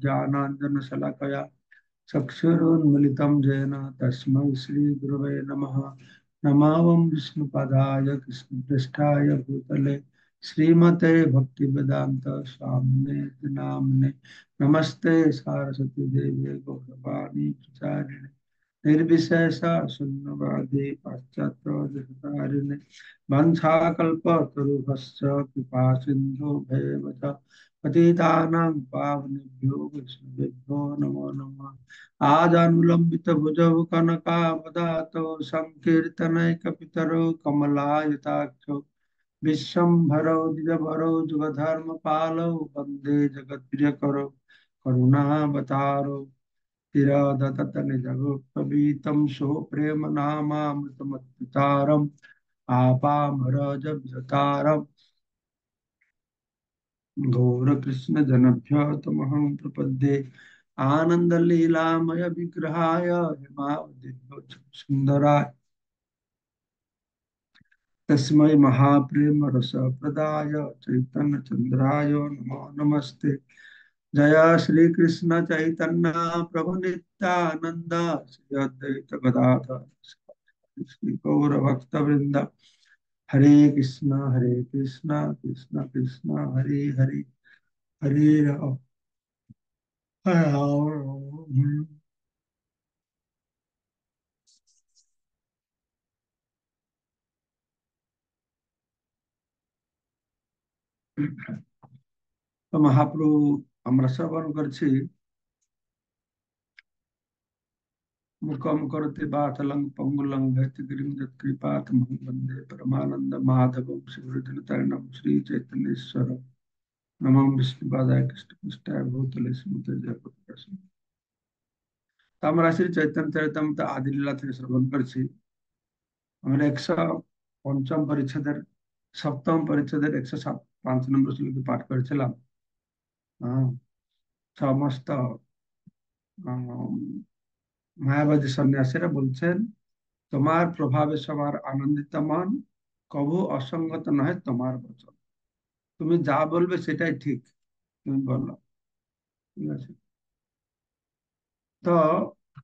ज्ञानाञ्जनशलाकया चक्षुरुन्मिलितं येन तस्मै श्रीगुरवे नमः। नमामि विष्णुपदाय कृष्णपृष्ठाय भूतले श्रीमते भक्तिवेदान्त स्वामिने नाम्ने। नमस्ते सारस्वती देवी गौरवाणी प्रचारिणे निर्विशेष शून्यवादी पाश्चात्य वंशाकल्पतरुभश्च कृपा सिन्धु भैव च पतितानां पावनेभ्यो वैष्णवेभ्यो नमो नमः। आजानुलंबित भुजौ कनकावदातो संकीर्तनैकपितरो कमलायताक्षौ विश्वम्भरौ द्विजभरौ जुगधर्मपालौ वन्दे जगत्प्रियकरौ करुणावतारौ तिरदततनिजगुप्तवीतं सो प्रेम नामामृतमत्तारम् आपामरजभ्यतारम् घोरकृष्णजनभ्यो तमहं प्रपद्ये। आनन्दलीलामय विग्रहाय हेमावतिभ्यो सुन्दराय तस्मै महाप्रेम रस प्रदाय चैतन्य चंद्राय नमो नमस्ते। जय श्री कृष्ण चैतन्य प्रभु नित्यानंद श्री अद्वैत गदाधर श्री गौर भक्त वृंद। हरे कृष्ण कृष्ण कृष्ण हरे हरे हरे राम हरे राम। তো মহাপ্রভু আমরা শ্রবণ করছি মুকম করতে বাচলং পঙ্গুলং ভৈতগিরিং যৎকৃপাতমহং বন্দে परमानंद माधवम श्रीहृदयतरणं श्री चैतन्येश्वर नमः विष्णुपादाय कृष्णपृष्ठाय भूतले स्मृते जगत्प्रकाश। তো আমরা শ্রী চৈতন্য চরিতামৃত আদি লীলা থেকে শ্রবণ করছি। আমরা 105 পরিচ্ছেদের সপ্তম পরিচ্ছেদের 105 নম্বর শ্লোক পাঠ করেছিলাম। আহ, সমস্ত মায়াবাদী সন্ন্যাসীরা বলছেন তোমার প্রভাবে সবার আনন্দিত মন, কভু অসঙ্গত নয় তোমার বচন। তুমি যা বলবে সেটাই ঠিক, তুমি বলো। ঠিক আছে। তো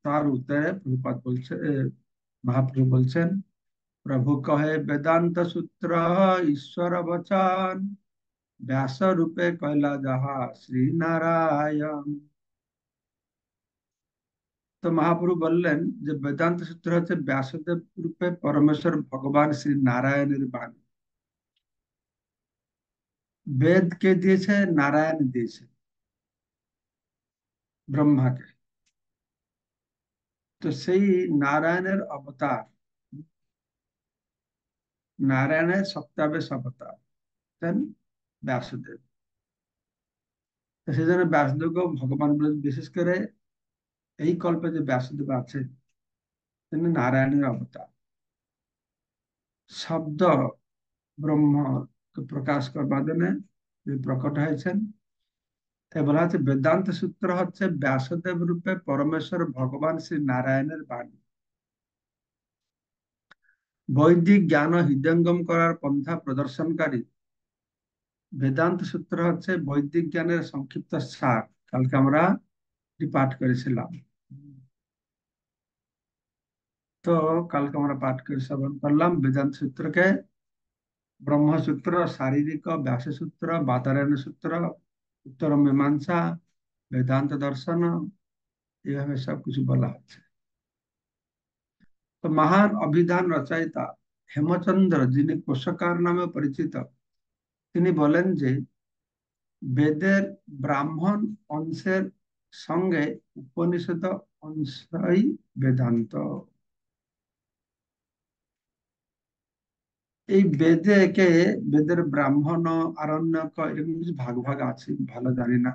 তার উত্তরে প্রভুপাদ বলছে মহাপ্রভু বলছেন प्रभु कहे वेदांत सूत्र ईश्वर वचन व्यास रूपे कैला जहा श्री नारायण। তো মহাপ্রভু বললেন যে বেদান্ত সূত্র হচ্ছে ব্যাসদেব রূপে পরমেশ্বর ভগবান শ্রী নারায়ণের বাণী। বেদ কে দিয়েছে? নারায়ণ দিয়েছে ব্রহ্মাকে। তো সেই নারায়ণের অবতার, নারায়ণের সপ্তাবেশ অবতার দেন ব্যাসদেব। তো সেই জন্য ব্যাসদেবকে ভগবান বলে, বিশেষ করে এই কল্পে যে ব্যাসদেব আছে তিনি নারায়ণের অবতার। শব্দ ব্রহ্ম প্রকাশ করবার জন্য তিনি প্রকট হয়েছেন। তাই বলা হচ্ছে বেদান্ত সূত্র হচ্ছে ব্যাসদেব রূপে পরমেশ্বর ভগবান শ্রী নারায়ণের বাণী। বৈদিক জ্ঞান হৃদয়ঙ্গম করার পন্থা প্রদর্শনকারী বেদান্ত সূত্র হচ্ছে বৈদিক জ্ঞানের সংক্ষিপ্ত সার। কালকে আমরা এটি পাঠ করেছিলাম। তো কালকে আমরা পাঠ করে শ্রবণ করলাম বেদান্ত সূত্রকে ব্রহ্মসূত্র, শারীরিক, ব্যাসসূত্র, বাতায়ন সূত্র, উত্তর মীমাংসা, বেদান্ত দর্শন, এইভাবে সবকিছু বলা হচ্ছে। তো মহান অভিধান রচয়িতা হেমচন্দ্র, যিনি কোষকার নামে পরিচিত, তিনি বলেন যে বেদের ব্রাহ্মণ অংশের সঙ্গে উপনিষদ অংশই বেদান্ত। এই বেদে কে বেদের ব্রাহ্মণ, আরণ্যক এরকম কিছু ভাগ ভাগ আছে, ভালো জানি না।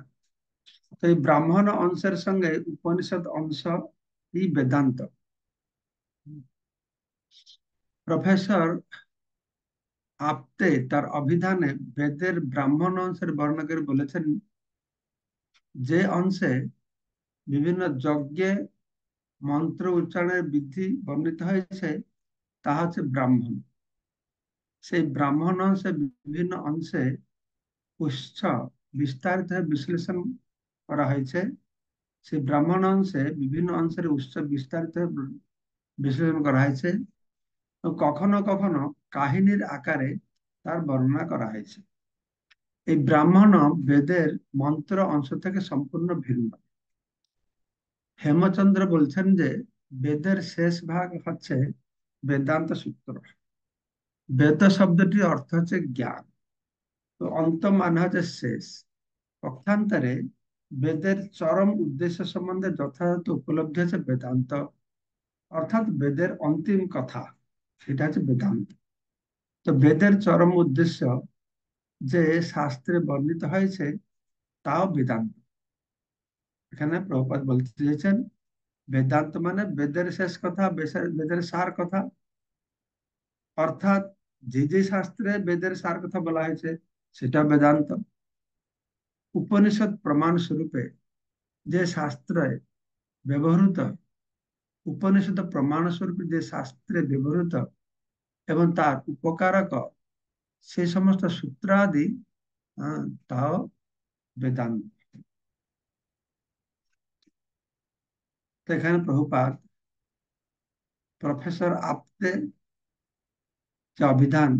তো এই ব্রাহ্মণ অংশের সঙ্গে উপনিষদ অংশ এই বেদান্ত। প্রফেসর আপতে তার অভিধানে বেদের ব্রাহ্মণ অংশের বর্ণনা করে বলেছেন যে অংশে বিভিন্ন যজ্ঞে মন্ত্র উচ্চারণের বিধি বর্ণিত হয়েছে তা হচ্ছে ব্রাহ্মণ। সেই ব্রাহ্মণ অংশে বিভিন্ন অংশে উৎস বিস্তারিত বিশ্লেষণ করা হয়েছে, সেই ব্রাহ্মণ অংশে বিভিন্ন অংশের উৎস বিস্তারিত বিশ্লেষণ করা হয়েছে। তো কখনো কখনো কাহিনীর আকারে তার বর্ণনা করা হয়েছে। এই ব্রাহ্মণ বেদের মন্ত্র অংশ থেকে সম্পূর্ণ ভিন্ন। হেমচন্দ্র বলছেন যে বেদের শেষ ভাগ হচ্ছে বেদান্ত সূত্র। বেদ শব্দটির অর্থ হচ্ছে জ্ঞান, তো অন্ত মানে হচ্ছে শেষ। পক্ষান্তরে বেদের চরম উদ্দেশ্য সম্বন্ধে যথাযথ উপলব্ধি হচ্ছে বেদান্ত, অর্থাৎ বেদের অন্তিম কথা, সেটা হচ্ছে বেদান্ত। তো বেদের চরম উদ্দেশ্য যে শাস্ত্রে বর্ণিত হয়েছে তাও বেদান্ত। এখানে প্রভুপাদ বলতে চেয়েছেন বেদান্ত মানে বেদের শেষ কথা, বেদের সার কথা, অর্থাৎ যে যে শাস্ত্রে বেদের সার কথা বলা হয়েছে সেটা বেদান্ত। উপনিষদ প্রমাণ স্বরূপে যে শাস্ত্রে ব্যবহৃত, উপনিষদ প্রমাণ স্বরূপে যে শাস্ত্রে ব্যবহৃত এবং তার উপকারক সেই সমস্ত সূত্রাদি, তাও বেদান্ত। তো এখানে প্রভুপাদ প্রফেসর আপ্তে যে অভিধান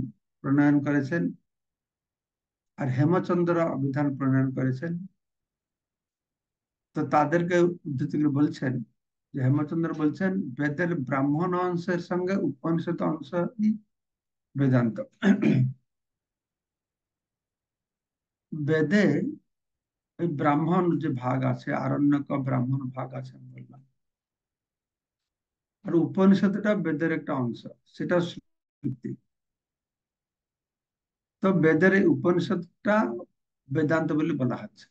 প্রণয়ন করেছেন আর হেমচন্দ্র অভিধান প্রণয়ন করেছেন, তো তাদেরকে উদ্ধৃতি করে বলছেন যে হেমচন্দ্র বলছেন বেদের ব্রাহ্মণ অংশের সঙ্গে উপনিষদ অংশ বেদান্ত। বেদে ওই ব্রাহ্মণ যে ভাগ আছে, আরণ্যক ব্রাহ্মণ ভাগ আছে আমি বললাম, আর উপনিষদটা বেদের একটা অংশ, সেটা শ্রুতি। তো বেদের এই উপনিষদটা বেদান্ত বলে বলা হচ্ছে।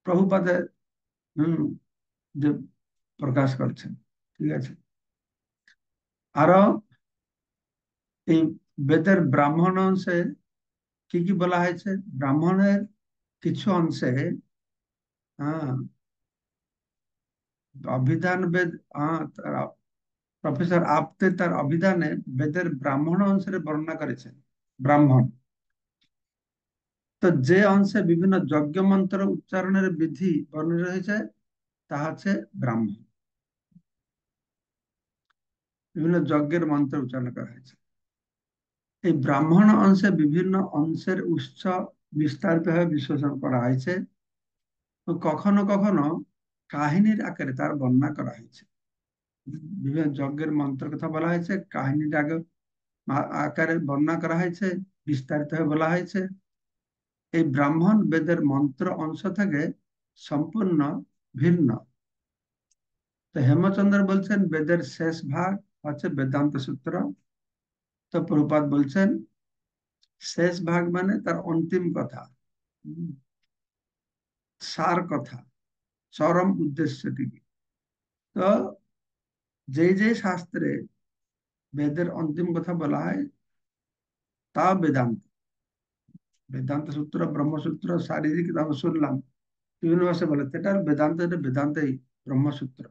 প্রভুপাদে হম যে প্রকাশ করছেন, ঠিক আছে। আরো এই বেদের ব্রাহ্মণ অংশে কি কি বলা হয়েছে? ব্রাহ্মণের কিছু অংশে, হ্যাঁ, অভিধান বেদ, প্রফেসর আপতে তার অভিধানে বেদের ব্রাহ্মণ অংশের বর্ণনা করেছেন। ব্রাহ্মণ, তো যে অংশে বিভিন্ন যজ্ঞ মন্ত্র উচ্চারণের বিধি বর্ণিত রয়েছে তা হচ্ছে ব্রাহ্মণ। বিভিন্ন যজ্ঞের মন্ত্র উচ্চারণ করা হয়েছে। এই ব্রাহ্মণ অংশে বিভিন্ন অংশের উৎস বিস্তারিতভাবে বিশ্লেষণ করা হয়েছে। তো কখনো কখনো কাহিনীর আকারে তার বর্ণনা করা হয়েছে। বিভিন্ন যজ্ঞের মন্ত্রের কথা বলা হয়েছে, কাহিনীর আগে আকারে বর্ণনা করা হয়েছে, বিস্তারিতভাবে বলা হয়েছে। এই ব্রাহ্মণ বেদের মন্ত্র অংশ থেকে সম্পূর্ণ ভিন্ন। তো হেমচন্দ্র বলছেন বেদের শেষ ভাগ হচ্ছে বেদান্ত সূত্র। তো প্রভুপাদ বলছেন শেষ ভাগ মানে তার অন্তিম কথা, উম, সার কথা, চরম উদ্দেশ্যটি। তো যে যে শাস্ত্রে বেদের অন্তিম কথা বলা হয় তা বেদান্ত। বেদান্ত সূত্র, ব্রহ্মসূত্র, শারীরিক আমরা শুনলাম বিভিন্ন ভাষায় বলে, এটা বেদান্ত, এটা বেদান্তই ব্রহ্মসূত্র।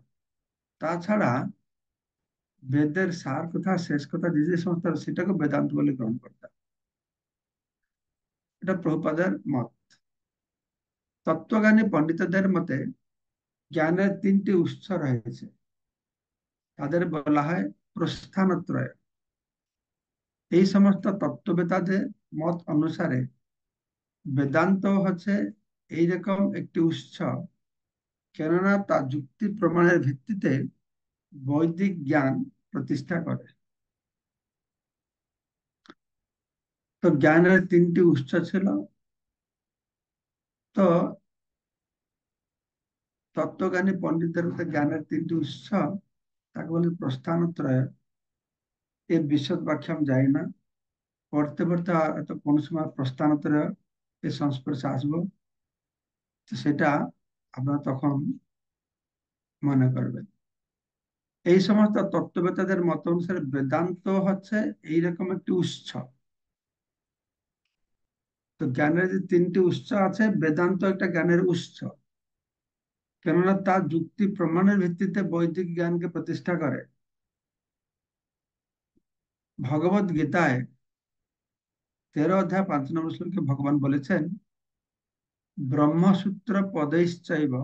তাছাড়া বেদের সার কথা, শেষ কথা, যে যে সমস্ত সেটাকে বেদান্ত বলে গ্রহণ করতে হবে। এটা প্রভুপাদের মত। তত্ত্বজ্ঞানী পণ্ডিতদের মতে জ্ঞানের তিনটি উৎস রয়েছে, তাদের বলা হয় প্রস্থানত্রয়। এই সমস্ত তত্ত্ববেতাদের মত অনুসারে বেদান্ত হচ্ছে এইরকম একটি উৎস, কেননা তা যুক্তি প্রমাণের ভিত্তিতে বৈদিক জ্ঞান প্রতিষ্ঠা করে। তো জ্ঞানের তিনটি উৎস ছিল। তো তত্ত্বজ্ঞানী পণ্ডিতদের মধ্যে জ্ঞানের তিনটি উৎস, তাকে বলে প্রস্থানত্রয়। এর বিশদ ব্যাখ্যা আমি যাই না, পড়তে পড়তে হয়তো কোনো সময় প্রস্থানত্রয় এর সংস্পর্শে আসবো, তো সেটা আপনারা তখন মনে করবেন। এই সমস্ত তত্ত্ববেত্তাদের মত অনুসারে বেদান্ত হচ্ছে এইরকম একটি উৎস। তো জ্ঞানের যে তিনটি উৎস আছে, বেদান্ত একটা জ্ঞানের উৎস, কেননা তা যুক্তি প্রমাণের ভিত্তিতে বৈদিক জ্ঞানকে প্রতিষ্ঠা করে। ভগবত গীতায় 13 অধ্যায় 5 নম্বর শ্লোকে ভগবান বলেছেন ब्रह्मसूत्र पदैश्चैव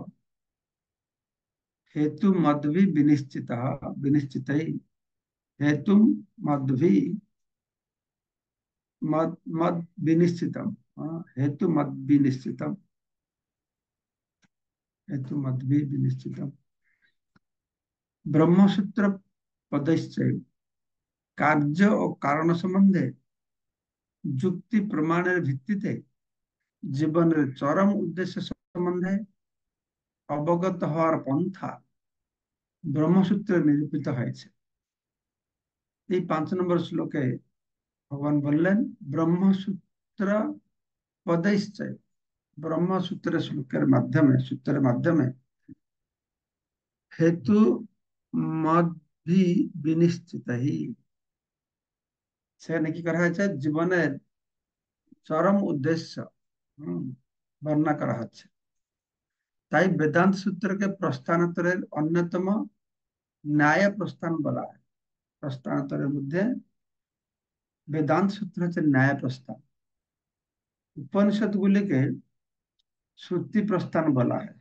हेतु मद्भि विनिश्चितः विनिश्चित हेतु मद्भि मद मद विनिश्चितम। हेतु मद विनिश्चितम। हेतु मद्भि विनिश्चितम। ब्रह्मसूत्र पदैश्चैव कार्य और कारण संबंधे যুক্তি প্রমাণের ভিত্তিতে জীবনের চরম উদ্দেশ্য সম্বন্ধে অবগত হওয়ার পন্থা ব্রহ্মসূত্রে নিরূপিত হয়েছে। এই 5 নম্বর শ্লোকে ভগবান বললেন ব্রহ্মসূত্র পदैश्चैव ব্রহ্মসূত্রের শ্লোকের মাধ্যমে সূত্রের মাধ্যমে হেতু মদ্ভি বিনিশ্চিত সেখানে কি করা হয়েছে জীবনের চরম উদ্দেশ্য বর্ণনা করা হচ্ছে। তাই বেদান্ত সূত্রকে প্রস্থানোত্তরের অন্যতম ন্যায় প্রস্থান বলা হয়। প্রস্থানোত্তরের মধ্যে বেদান্ত সূত্র হচ্ছে ন্যায় প্রস্থান। উপনিষদ গুলিকে শ্রুতি প্রস্থান বলা হয়,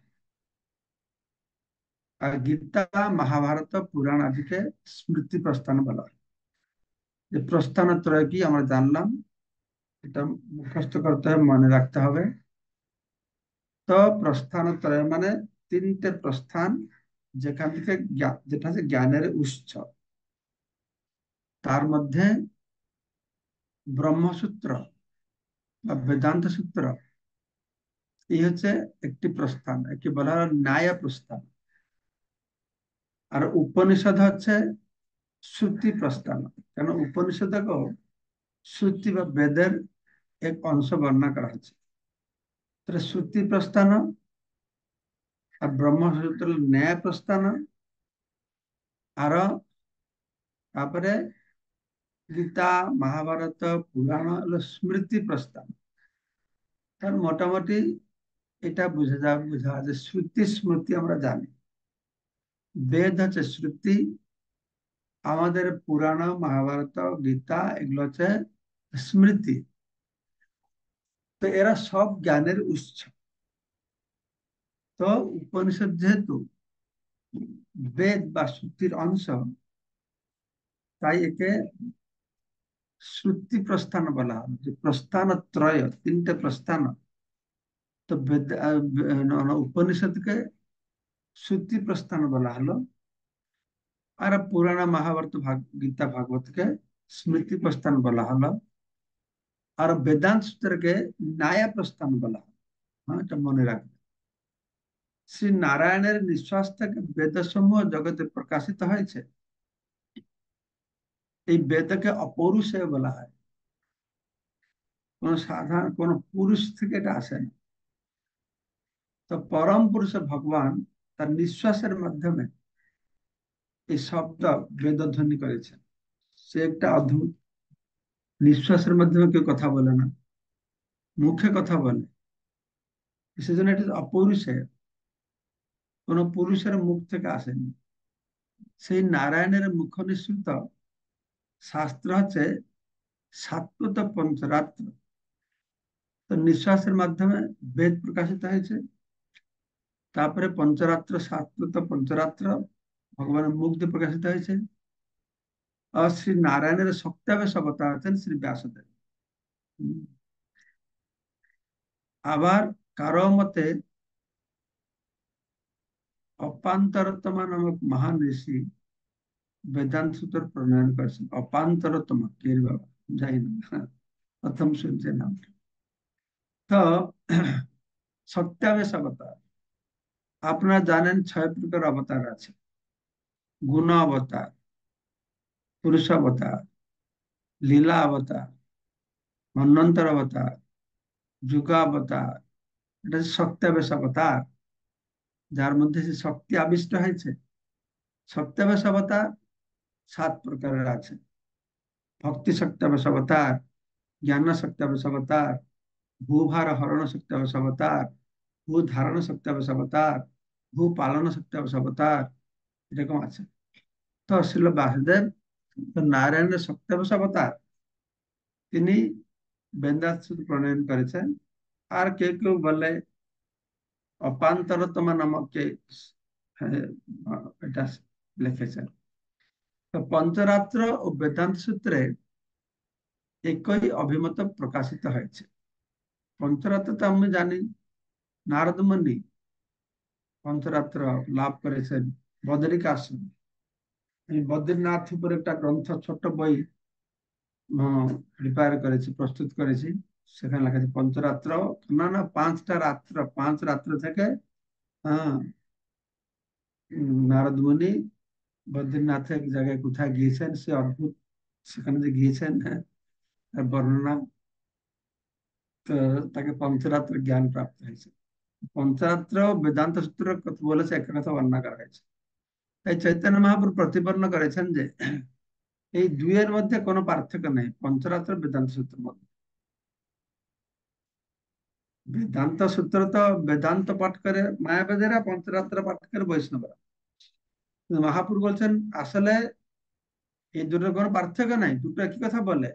আর গীতা মহাভারত পুরাণ আদিকে স্মৃতি প্রস্থান বলা হয়। যে প্রস্থানোত্তর কি আমরা জানলাম, এটা মুখস্থ করতে হবে, মনে রাখতে হবে। তো প্রস্থানোত্তর মানে 3টে প্রস্থান, যেখান থেকে যেটা হচ্ছে জ্ঞানের উৎস। তার মধ্যে ব্রহ্মসূত্র বা বেদান্ত সূত্র এই হচ্ছে একটি প্রস্থান, একে বলা হয় ন্যায় প্রস্থান। আর উপনিষদ হচ্ছে শ্রুতি প্রস্থান। কেন উপনিষদকেও শ্রুতি বা বেদের এক অংশ বর্ণনা করা হচ্ছে। তাহলে শ্রুতি প্রস্থান আর ব্রহ্মসূত্র ন্যায় প্রস্থান, আর তারপরে গীতা মহাভারত পুরাণ হলো স্মৃতি প্রস্থান। তার মোটামুটি এটা বোঝা যে শ্রুতি স্মৃতি আমরা জানি, বেদ হচ্ছে শ্রুতি, আমাদের পুরাণ মহাভারত গীতা এগুলো হচ্ছে স্মৃতি। তো এরা সব জ্ঞানের উৎস। তো উপনিষদ যেহেতু বেদ বা শ্রুতির অংশ, তাই একে শ্রুতি প্রস্থান বলা হয়। যে প্রস্থান ত্রয়, 3টে প্রস্থান। তো বেদ উপনিষদকে শ্রুতি প্রস্থান বলা হলো, আর পুরাণ মহাভারত গীতা ভাগবতকে স্মৃতি প্রস্থান বলা হলো, আর বেদান্ত সূত্রকে ন্যায় প্রস্থান বলা হলো। হ্যাঁ, এটা মনে রাখবে। শ্রী নারায়ণের নিঃশ্বাস থেকে বেদসমূহ জগতে প্রকাশিত হয়েছে। এই বেদকে অপৌরুষেয় বলা হয়। কোন সাধারণ কোন পুরুষ থেকে এটা আসে না। তো পরম পুরুষ ভগবান তার নিঃশ্বাসের মাধ্যমে এই শব্দ বেদধ্বনি করেছেন। সে একটা অদ্ভুত। নিঃশ্বাসের মাধ্যমে কেউ কথা বলে না, মুখে কথা বলে। সেজন্য এটা অপৌরুষেয়, কোন পুরুষের মুখ থেকে আসেনি। সেই নারায়ণের মুখ নিঃসৃত শাস্ত্র হচ্ছে সাত্বত পঞ্চরাত্র। তো নিঃশ্বাসের মাধ্যমে বেদ প্রকাশিত হয়েছে। তারপরে পঞ্চরাত্র, সাত্বত পঞ্চরাত্র ভগবানের মুখ দিয়ে প্রকাশিত হয়েছে। আর শ্রী নারায়ণের সপ্তাবেশ অবতার আছেন শ্রী ব্যাসদেব। হুম। আবার কারো মতে অপান্তরতমা নামক মহান ঋষি বেদান্ত সূত্র প্রণয়ন করেছেন। অপান্তরতমা কে বাবা, যাই না, প্রথম শুনছে নামটা। তো সত্যাবেশ অবতার, আপনারা জানেন 6 প্রকার অবতার আছে। গুণ অবতার, পুরুষ অবতার, লীলা অবতার, মন্বন্তর অবতার, যুগাবতার। এটা হচ্ছে সত্যাবেশ অবতার, যার মধ্যে সে শক্তি আবিষ্ট হয়েছে। সত্যাবেশ অবতার 7 প্রকারের আছে। ভক্তি সত্যাবেশ অবতার, জ্ঞান সত্যাবেশ অবতার, ভূভার হরণ সত্যাবেশ অবতার, ভূ ধারণ সত্যাবেশ অবতার, ভূ পালন সত্যাবেশ অবতার, এরকম আছে। তো শিল বাসুদেব তো নারায়ণের সত্যাবেশ অবতার, তিনি বেদান্ত সূত্র প্রণয়ন করেছেন। আর কেউ কেউ বলে অপান্তরতম নামকে হ্যাঁ, এটা লিখেছেন। তো পঞ্চরাত্র ও বেদান্ত সূত্রে একই অভিমত প্রকাশিত হয়েছে। পঞ্চরাত্র তো আমি জানি, নারদ মুনি পঞ্চরাত্র লাভ করেছেন বদরিক আশ্রমে। আমি বদ্রীনাথ উপর একটা গ্রন্থ, ছোট্ট বই প্রিপেয়ার করেছি, প্রস্তুত করেছি। সেখানে লেখা আছে পঞ্চরাত্র, না না 5টা রাত্র, 5 রাত্র থেকে নারদ মুনি বদ্রীনাথে এক জায়গায় কোথায় গিয়েছেন, সে অদ্ভুত সেখানে যে গিয়েছেন, হ্যাঁ, তার বর্ণনা। তো তাকে পঞ্চরাত্র জ্ঞান প্রাপ্ত হয়েছে। পঞ্চরাত্র বেদান্ত সূত্র কথা বলেছে, একটা কথা বর্ণনা করা হয়েছে। এই চৈতন্য মহাপ্রভু প্রতিপন্ন করেছেন যে এই দুইয়ের মধ্যে কোনো পার্থক্য নেই, পঞ্চরাত্র বেদান্ত সূত্রের মধ্যে। বেদান্ত সূত্র তো বেদান্ত পাঠ করে মায়াবাদীরা, পঞ্চরাত্র পাঠ করে বৈষ্ণবরা। কিন্তু মহাপ্রভু বলছেন আসলে এই দুটোর কোনো পার্থক্য নাই, দুটো একই কথা বলে।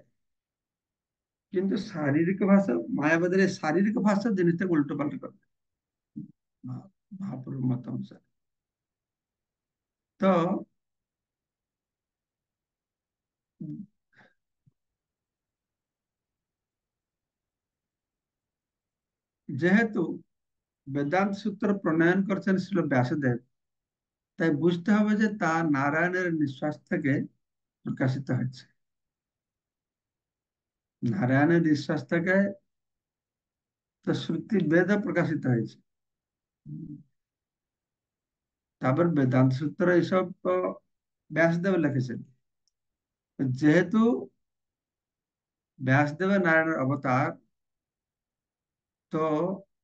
কিন্তু শারীরিক ভাষা, মায়াবাদের এই শারীরিক ভাষা জিনিসটাকে উল্টো পাল্টা করে মহাপ্রভুর মত অনুসারে। তো যেহেতু বেদান্ত সূত্র প্রণয়ন করছেন ছিল ব্যাসদেব, তাই বুঝতে হবে যে তা নারায়ণের নিঃশ্বাস থেকে প্রকাশিত হয়েছে। নারায়ণের নিঃশ্বাস থেকে তো শ্রুতি বেদে প্রকাশিত হয়েছে। তারপর বেদান্ত সূত্র এইসব তো ব্যাসদেব লিখেছেন। যেহেতু ব্যাসদেবের নারায়ণের অবতার, তো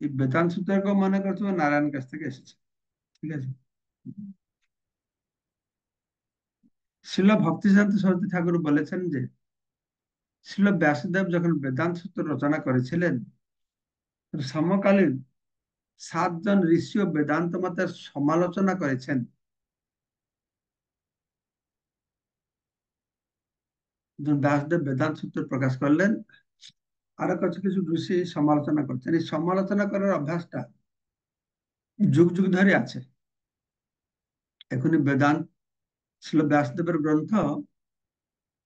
এই বেদান্ত সূত্রকেও মনে করতে হবে নারায়ণের কাছ থেকে এসেছে। ঠিক আছে। শিল ভক্তিসিদ্ধান্ত সরস্বতী ঠাকুর বলেছেন যে শিল ব্যাসদেব যখন বেদান্ত সূত্র রচনা করেছিলেন, সমকালীন 7 জন ঋষি ও বেদান্ত মতের সমালোচনা করেছেন। যখন ব্যাসদেব বেদান্ত সূত্র প্রকাশ করলেন, আরো কিছু কিছু ঋষি সমালোচনা করছেন। এই সমালোচনা করার অভ্যাসটা যুগ যুগ ধরে আছে। এখনই বেদান্ত ছিল ব্যাসদেবের গ্রন্থ,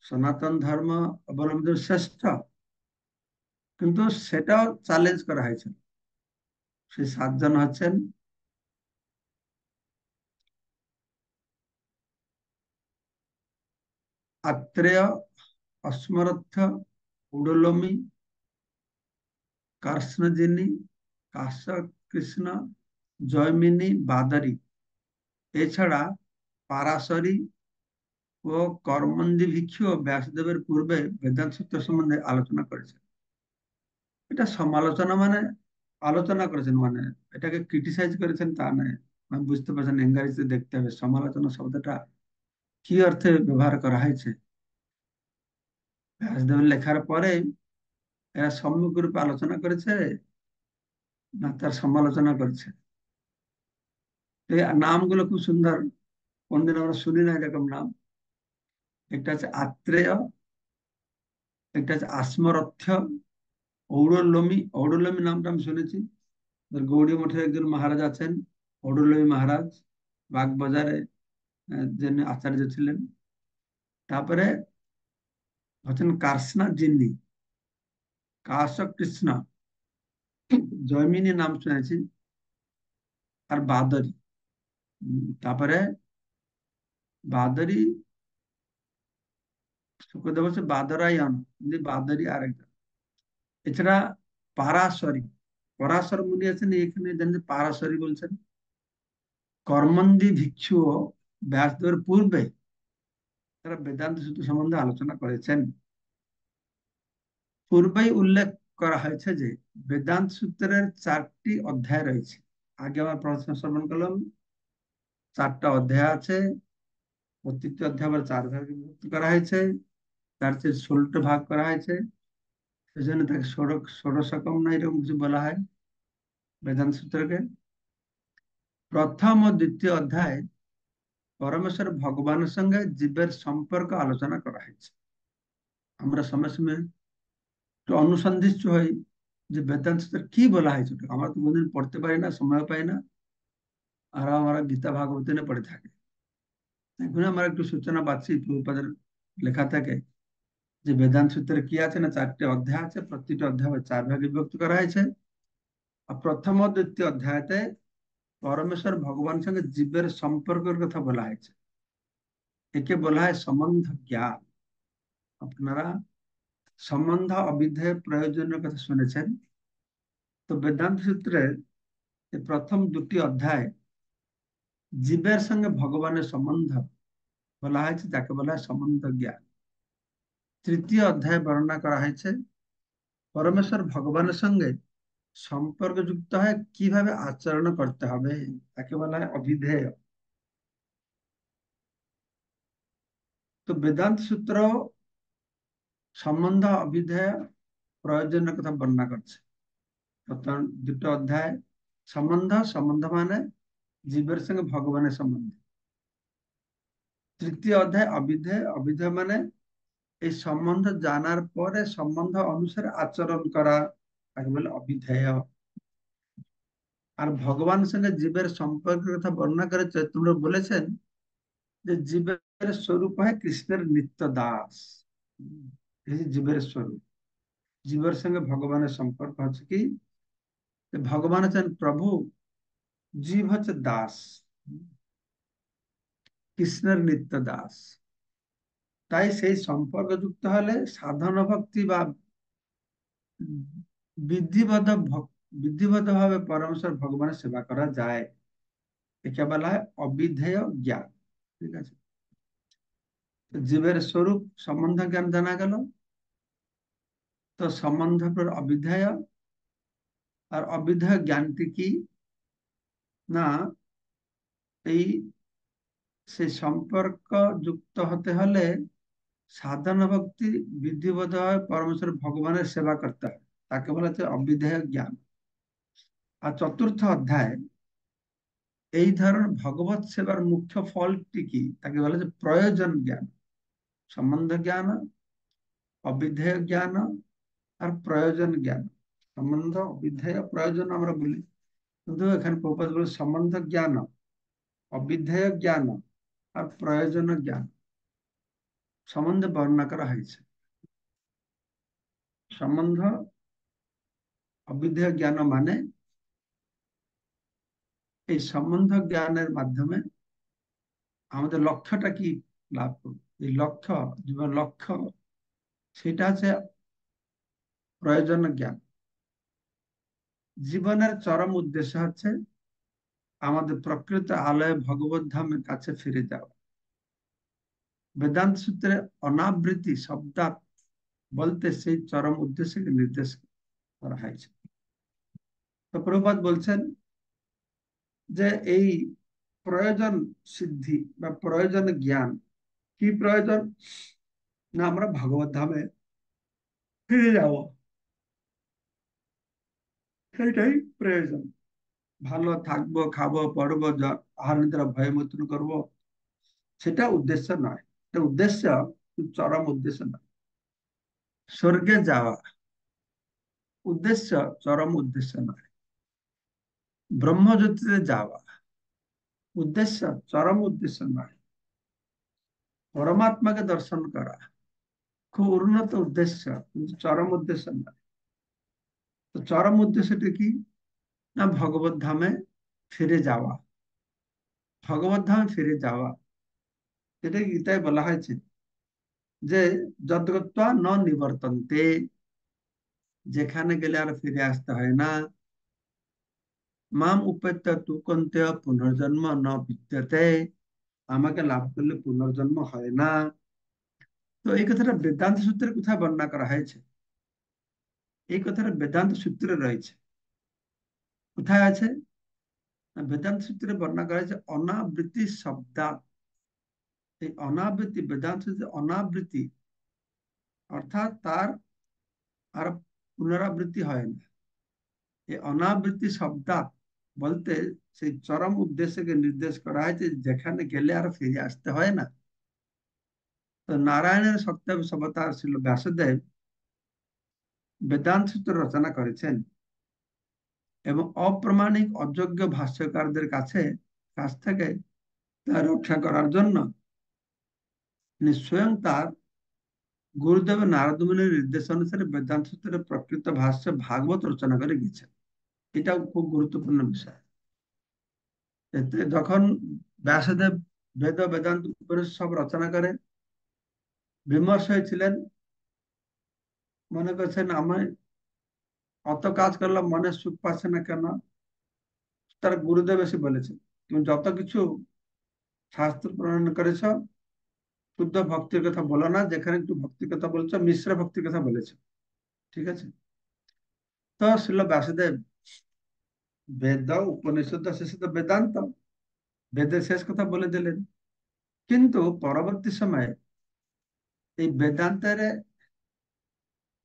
সনাতন ধর্ম অবলম্বনের শ্রেষ্ঠ, কিন্তু সেটাও চ্যালেঞ্জ করা হয়েছে। সেই 7 জন হচ্ছেন আত্রেয়, অস্মরথ, উডলমি, কার্ষ্ণজিনী, কাশ্যপ কৃষ্ণ, জয়মিনী, বাদারি। এছাড়া পারাশরী ও কর্মন্দি ভিক্ষু ব্যাসদেবের পূর্বে বেদান্ত সূত্র সম্বন্ধে আলোচনা করেছেন। এটা সমালোচনা মানে আলোচনা করেছেন, মানে এটাকে ক্রিটিসাইজ করেছেন তা নয়। আমি বুঝতে পারছেন, ইংরেজিতে দেখতে হবে সমালোচনা শব্দটা কি অর্থে ব্যবহার করা হয়েছে। ব্যাসদেবের লেখার পরে এরা সম্যক রূপে আলোচনা করেছে না তার সমালোচনা করেছে। এই নামগুলো খুব সুন্দর, কোনদিন আমরা শুনি না এরকম নাম। একটা হচ্ছে আত্রেয়, একটা হচ্ছে আসমরথ্য, ঔড়লমি। ঔড়লমি নামটা আমি শুনেছি, গৌড়ী মঠের একজন মহারাজ আছেন ঔড়লমি মহারাজ, বাগবাজারে যিনি আচার্য ছিলেন। তারপরে হচ্ছেন কার্সনা জিন্নি, কাশ কৃষ্ণ, জয়মিনী নাম শুনেছি, আর বাদরি। তারপরে বাদরি, শুক্রদেব হচ্ছে বাদরায়ন, বাদরি আরেকজন। এছাড়া পারাশরী, পরাশর মুনি আছেন, এখানে জানেন পারাশরী বলছেন। কর্মন্দি ভিক্ষু ব্যাসদেবের পূর্বে তারা বেদান্ত সূত্র সম্বন্ধে আলোচনা করেছেন। পূর্বেই উল্লেখ করা হয়েছে যে বেদান্ত সূত্রের 4টি অধ্যায় রয়েছে। আগে আমার প্রশ্ন শ্রবণ করলাম, 4টা অধ্যায় আছে। প্রত্যেকটি অধ্যায় আবার 4 ভাগে বিভক্ত করা হয়েছে, তার চেয়ে 16টা ভাগ করা হয়েছে। সেজন্য তাকে ষোড়শকম না এরকম কিছু বলা হয় বেদান্ত সূত্রকে। প্রথম ও দ্বিতীয় অধ্যায় পরমেশ্বর ভগবানের সঙ্গে জীবের সম্পর্ক আলোচনা করা হয়েছে। আমরা সময় সময় একটু অনুসন্ধিৎসু হই যে বেদান্ত সূত্রে কি বলা হয়েছে ওটা আমরা তো কোনদিন পড়তে পারি না, সময় পাই না, আর আমরা গীতা ভাগবত নিয়ে পড়ে থাকি। এখন আমরা একটু সূচনা পাচ্ছি প্রভুপাদের লেখা থেকে যে বেদান্ত সূত্রে কি আছে না, 4টে অধ্যায় আছে, প্রতিটি অধ্যায় 4 ভাগে বিভক্ত করা হয়েছে। আর প্রথম ও দ্বিতীয় অধ্যায়তে পরমেশ্বর ভগবান সঙ্গে জীবের সম্পর্কের কথা বলা হয়েছে। একে বলা হয় সম্বন্ধ জ্ঞান। আপনারা সম্বন্ধ অবিধেয় প্রয়োজনের কথা শুনেছেন। তো বেদান্ত সূত্রের এই প্রথম 2টি অধ্যায় জীবের সঙ্গে ভগবানের সম্বন্ধ বলা হয়েছে, যাকে বলা হয় সম্বন্ধ জ্ঞান। তৃতীয় অধ্যায়ে বর্ণনা করা হয়েছে পরমেশ্বর ভগবানের সঙ্গে সম্পর্ক যুক্ত হয় কিভাবে আচরণ করতে হবে, তাকে বলা হয় অভিধেয়। তো বেদান্ত সূত্র সম্বন্ধ অভিধেয় প্রয়োজনের কথা বর্ণনা করছে। প্রথম 2টো অধ্যায় সম্বন্ধ, সম্বন্ধ মানে জীবের সঙ্গে ভগবানের সম্বন্ধ। তৃতীয় অধ্যায় অবিধেয়, অবিধেয় মানে এই সম্বন্ধ জানার পরে সম্বন্ধ অনুসারে আচরণ করা, তাকে বলে অবিধেয়। আর ভগবানের সঙ্গে জীবের সম্পর্কের কথা বর্ণনা করে চৈতন্য বলেছেন যে জীবের স্বরূপ হয় কৃষ্ণের নিত্য দাস। এই যে জীবের স্বরূপ, জীবের সঙ্গে ভগবানের সম্পর্ক হচ্ছে কি, যে ভগবান হচ্ছেন প্রভু, জীব হচ্ছে দাস, কৃষ্ণের নিত্য দাস। তাই সেই সম্পর্ক যুক্ত হলে সাধন ভক্তি বা বিধিবদ্ধ বিধিবদ্ধ ভাবে পরমেশ্বর ভগবানের সেবা করা যায়। একে বলা হয় অবিধেয় জ্ঞান। ঠিক আছে, তো জীবের স্বরূপ সম্বন্ধ জ্ঞান জানা গেল। তো সম্বন্ধ পর অবিধেয়, আর অবিধেয় জ্ঞানটি কি না, এই সেই সম্পর্ক যুক্ত হতে হলে সাধন ভক্তি বিধিবদ্ধ ভাবে পরমেশ্বর ভগবানের সেবা করতে হয়, তাকে বলা হচ্ছে অবিধেয় জ্ঞান। আর চতুর্থ অধ্যায় এই ধরনের ভগবত সেবার মুখ্য ফলটি কি, তাকে বলা হচ্ছে প্রয়োজন জ্ঞান। সম্বন্ধ জ্ঞান, অবিধেয় জ্ঞান আর প্রয়োজন জ্ঞান। সম্বন্ধ, অবিধেয়, প্রয়োজন আমরা বলি, কিন্তু এখানে প্রভুপাদ বলে সম্বন্ধ জ্ঞান, অবিধেয় জ্ঞান আর প্রয়োজন জ্ঞান সম্বন্ধে বর্ণনা করা হয়েছে। সম্বন্ধ অবিধেয় জ্ঞান মানে এই সম্বন্ধ জ্ঞানের মাধ্যমে আমাদের লক্ষ্যটা কি লাভ করব, এই লক্ষ্য, জীবন লক্ষ্য, সেটা আছে প্রয়োজন জ্ঞান। জীবনের চরম উদ্দেশ্য হচ্ছে আমাদের প্রকৃত আলয়ে ভগবত ধামের কাছে ফিরে যাওয়া। বেদান্ত সূত্রে অনাবৃত্তি শব্দার্থ বলতে সেই চরম উদ্দেশ্যকে নির্দেশ করা হয়েছে। তো প্রভুপাদ বলছেন যে এই প্রয়োজন সিদ্ধি বা প্রয়োজন জ্ঞান, কি প্রয়োজন না, আমরা ভগবত ধামে ফিরে যাব, সেইটাই প্রয়োজন। ভালো থাকবো, খাবো, পড়বো, আহার নিদ্রা ভয় মৈত্র করবো, সেটা উদ্দেশ্য নয়। এটা উদ্দেশ্য, চরম উদ্দেশ্য নয়। স্বর্গে যাওয়া উদ্দেশ্য, চরম উদ্দেশ্য নয়। ব্রহ্মজ্যোতিতে যাওয়া উদ্দেশ্য, চরম উদ্দেশ্য নয়। পরমাত্মাকে দর্শন করা খুব উন্নত উদ্দেশ্য, কিন্তু চরম উদ্দেশ্য নয়। তো চরম উদ্দেশ্যটি কি না, ভগবত ধামে ফিরে যাওয়া। ভগবত ধামে ফিরে যাওয়া, এটা গীতায় বলা হয়েছে যে যদ্গত্বা ন নিবর্তন্তে, যেখানে গেলে আর ফিরে আসতে হয় না। মাম উপেত্য তু কন্তেয় পুনর্জন্ম ন বিদ্যতে, আমাকে লাভ করলে পুনর্জন্ম হয় না। তো এই কথাটা বেদান্ত সূত্রের কোথায় বর্ণনা করা হয়েছে? এই কথাটা বেদান্ত সূত্রে রয়েছে। কোথায় আছে না, বেদান্ত সূত্রে বর্ণনা করা হয়েছে অনাবৃত্তি শব্দাৎ। এই অনাবৃত্তি, বেদান্ত সূত্রে অনাবৃত্তি অর্থাৎ তার আর পুনরাবৃত্তি হয় না। এই অনাবৃত্তি শব্দাৎ বলতে সেই চরম উদ্দেশ্যকে নির্দেশ করা হয়েছে, যেখানে গেলে আর ফিরে আসতে হয় না। তো নারায়ণের সপ্তাহ অবতার ছিল ব্যাসদেব, বেদান্ত সূত্র রচনা করেছেন এবং অপ্রামাণিক অযোগ্য ভাষ্যকারদের কাছ থেকে তা রক্ষা করার জন্য তিনি স্বয়ং তার গুরুদেব নারদ মুনির নির্দেশ অনুসারে বেদান্ত সূত্রের প্রকৃত ভাষ্য ভাগবত রচনা করে গেছেন। এটাও খুব গুরুত্বপূর্ণ বিষয়। এতে যখন ব্যাসদেব বেদান্ত উপনিষদ সব রচনা করে, বিমর্ষ হয়েছিলেন, মনে করছেন আমি অত কাজ করলাম মনে সুখ পাচ্ছে না কেন। তার গুরুদেব এসে বলেছেন, তুমি যত কিছু শাস্ত্র প্রণয়ন করেছ শুদ্ধ ভক্তির কথা বলো না, যেখানে একটু ভক্তির কথা বলছো মিশ্র ভক্তির কথা বলেছো, ঠিক আছে? তো শিল ব্যাসদেব বেদ উপনিষদ শেষে তো বেদান্ত, বেদের শেষ কথা বলে দিলেন। কিন্তু পরবর্তী সময়ে এই বেদান্তের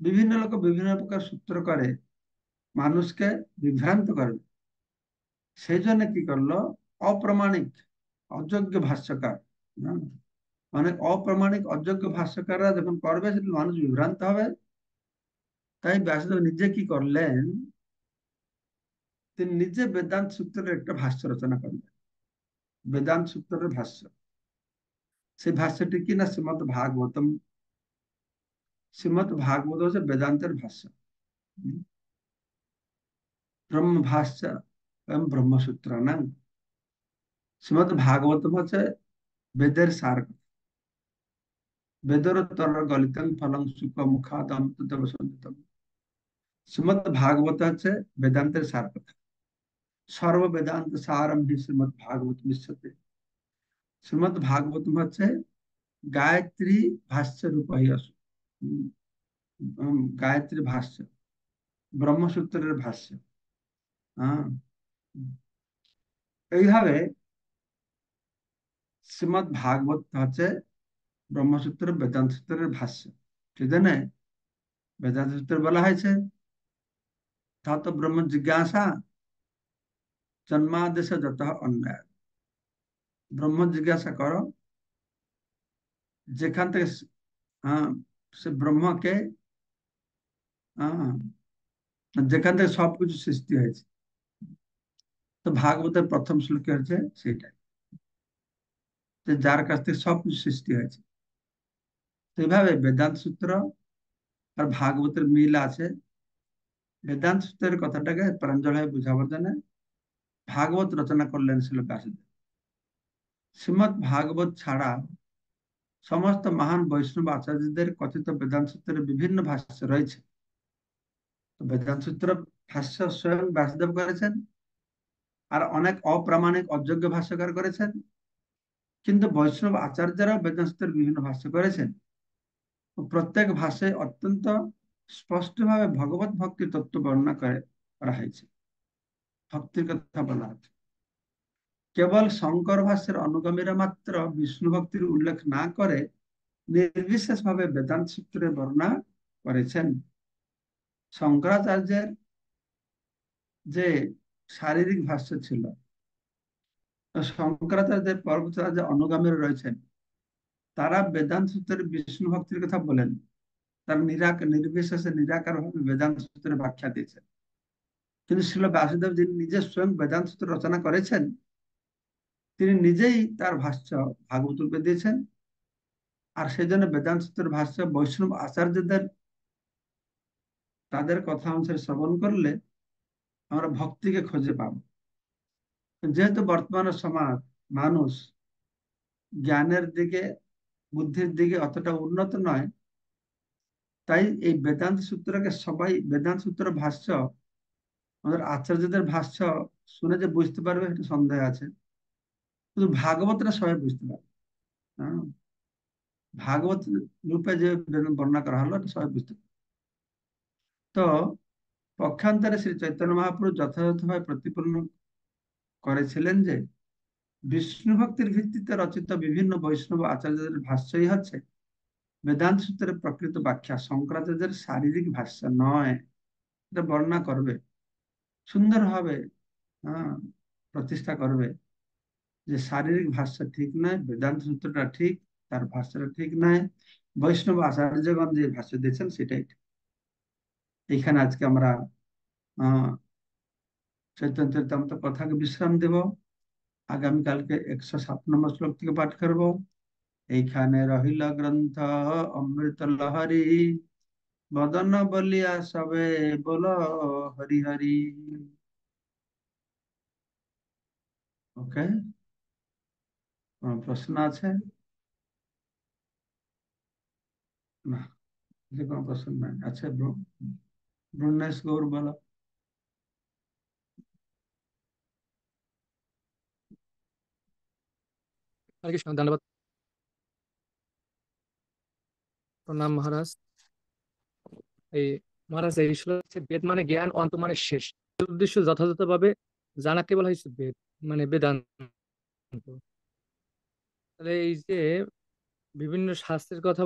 বিভিন্ন লোক বিভিন্ন প্রকার সূত্র করে মানুষকে বিভ্রান্ত করবে, সেই জন্য কি করলো, অপ্রামাণিক অযোগ্য ভাষ্যকার, হ্যাঁ, মানে অপ্রামাণিক অযোগ্য ভাষ্যকাররা যখন করবে সেটা মানুষ বিভ্রান্ত হবে। তাই ব্যাসদেব নিজে কি করলেন, তিনি নিজে বেদান্ত সূত্রের একটা ভাষ্য রচনা করলেন, বেদান্ত সূত্রের ভাষ্য। সেই ভাষ্যটি কি না শ্রীমদ ভাগবতম। শ্রীমদ ভাগবত হচ্ছে বেদান্তের ভাষ্য। হুম, ব্রহ্ম ভাষ্য এবং ব্রহ্মসূত্র না। শ্রীমদ ভাগবতম হচ্ছে বেদের সার কথা। বেদরোত্তর গলিতং ফলং সুখ মুখাদম তদেব সঞ্চিতম। শ্রীমদ ভাগবত হচ্ছে বেদান্তের সার কথা। সর্ব বেদান্ত সারম হি শ্রীমদ ভাগবত মিশ্যতে। শ্রীমদ ভাগবতম হচ্ছে গায়ত্রী ভাষ্য রূপ গায়ত্রী ভাষ্য, ব্রহ্মসূত্রের ভাষ্য। হ্যাঁ, এইভাবে শ্রীমদ ভাগবত হচ্ছে ব্রহ্মসূত্র বেদান্ত সূত্রের ভাষ্য। ঠিক না? বেদান্ত সূত্র বলা হয়েছে তত ব্রহ্ম জিজ্ঞাসা জন্মাদেশ যত অন্যায়। ব্রহ্ম জিজ্ঞাসা করো, যেখান থেকে হ্যাঁ সে ব্রহ্মকে, হ্যাঁ, যেখান থেকে সবকিছু সৃষ্টি হয়েছে। তো ভাগবতের প্রথম শ্লোকে হচ্ছে সেটাই, যে যার কাছ থেকে সবকিছু সৃষ্টি হয়েছে। তো এইভাবে বেদান্ত সূত্র আর ভাগবতের মিল আছে। বেদান্ত সূত্রের কথাটাকে প্রাঞ্জল হয়ে বুঝাবার জন্য ভাগবত রচনা করলেন ছিল ব্যাসদেব। শ্রীমদ ভাগবত ছাড়া সমস্ত মহান বৈষ্ণব আচার্যদের কথিত বেদান্ত সূত্রের বিভিন্ন ভাষ্য রয়েছে। তো বেদান্ত সূত্র ভাষ্য স্বয়ং ব্যাসদেব করেছেন, আর অনেক অপ্রামাণিক অযোগ্য ভাষ্যকার করেছেন। কিন্তু বৈষ্ণব আচার্যরাও বেদান্ত সূত্রের বিভিন্ন ভাষ্য করেছেন। ও প্রত্যেক ভাষায় অত্যন্ত স্পষ্টভাবে ভগবত ভক্তির তত্ত্ব বর্ণনা করা হয়েছে, ভক্তির কথা বলা হয়েছে। কেবল শঙ্কর ভাষ্যের অনুগামীরা মাত্র বিষ্ণু ভক্তির উল্লেখ না করে নির্বিশেষ ভাবে বেদান্ত সূত্রের বর্ণনা করেছেন। শঙ্করাচার্যের যে শারীরিক ভাষ্য ছিল, শঙ্করাচার্যের পরবর্তী যে অনুগামীরা রয়েছেন তারা বেদান্ত সূত্রের বিষ্ণু ভক্তির কথা বলেন, তার নির্বিশেষে নিরাকার ভাবে বেদান্ত সূত্রের ব্যাখ্যা দিয়েছেন। কিন্তু শ্রীল ব্যাসদেব যিনি নিজে স্বয়ং বেদান্ত সূত্র রচনা করেছেন, তিনি নিজেই তার ভাষ্য ভাগবত রূপে দিয়েছেন। আর সেই জন্য বেদান্ত সূত্রের ভাষ্য বৈষ্ণব আচার্যদের তাদের কথা অনুসারে শ্রবণ করলে আমরা ভক্তিকে খুঁজে পাবো। যেহেতু বর্তমান সমাজ মানুষ জ্ঞানের দিকে বুদ্ধির দিকে অতটা উন্নত নয়, তাই এই বেদান্ত সূত্রকে সবাই বেদান্ত সূত্র ভাষ্য আমাদের আচার্যদের ভাষ্য শুনে যে বুঝতে পারবে এটা সন্দেহ আছে। শুধু ভাগবতটা সবাই বুঝতে পারবে। হ্যাঁ, ভাগবত রূপে যে বর্ণনা করা হলো এটা সবাই বুঝতে পারবে। তো পক্ষান্তরে শ্রী চৈতন্য মহাপ্রভু যথাযথভাবে প্রতিপন্ন করেছিলেন যে বিষ্ণু ভক্তির ভিত্তিতে রচিত বিভিন্ন বৈষ্ণব আচার্যদের ভাষ্যই হচ্ছে বেদান্ত সূত্রের প্রকৃত ব্যাখ্যা, শঙ্করাচার্যের শারীরিক ভাষ্য নয়। এটা বর্ণনা করবে সুন্দরভাবে, হ্যাঁ, প্রতিষ্ঠা করবে যে শারীরিক ভাষ্য ঠিক নয়, বেদান্ত সূত্রটা ঠিক, তার ভাষ্যটা ঠিক নয়, বৈষ্ণব আচার্যগণ যে ভাষ্য দিয়েছেন সেটাই ঠিক। এখানে আজকে আমরা আহ চৈতন্য চরিতামৃত কথাকে বিশ্রাম দেব। আগামীকালকে 107 নম্বর শ্লোক থেকে পাঠ করব। এইখানে রহিল গ্রন্থ অমৃত লহরী, বদন বলিয়া সবে বল হরি হরি। ওকে, কোনো প্রশ্ন আছে? না, যে কোনো প্রশ্ন নাই। আচ্ছা, ব্রুনেশ গৌর বলো। হরে কৃষ্ণ, ধন্যবাদ। প্রণাম মহারাজ। এই মহারাজ, এই শ্লোক হচ্ছে, বেদ মানে জ্ঞান, অন্ত মানে শেষ। এর উদ্দেশ্য যথাযথভাবে জানাকে বলা হয়েছে বেদ, মানে বেদান্ত। তাহলে এই যে বিভিন্ন শাস্ত্রের কথা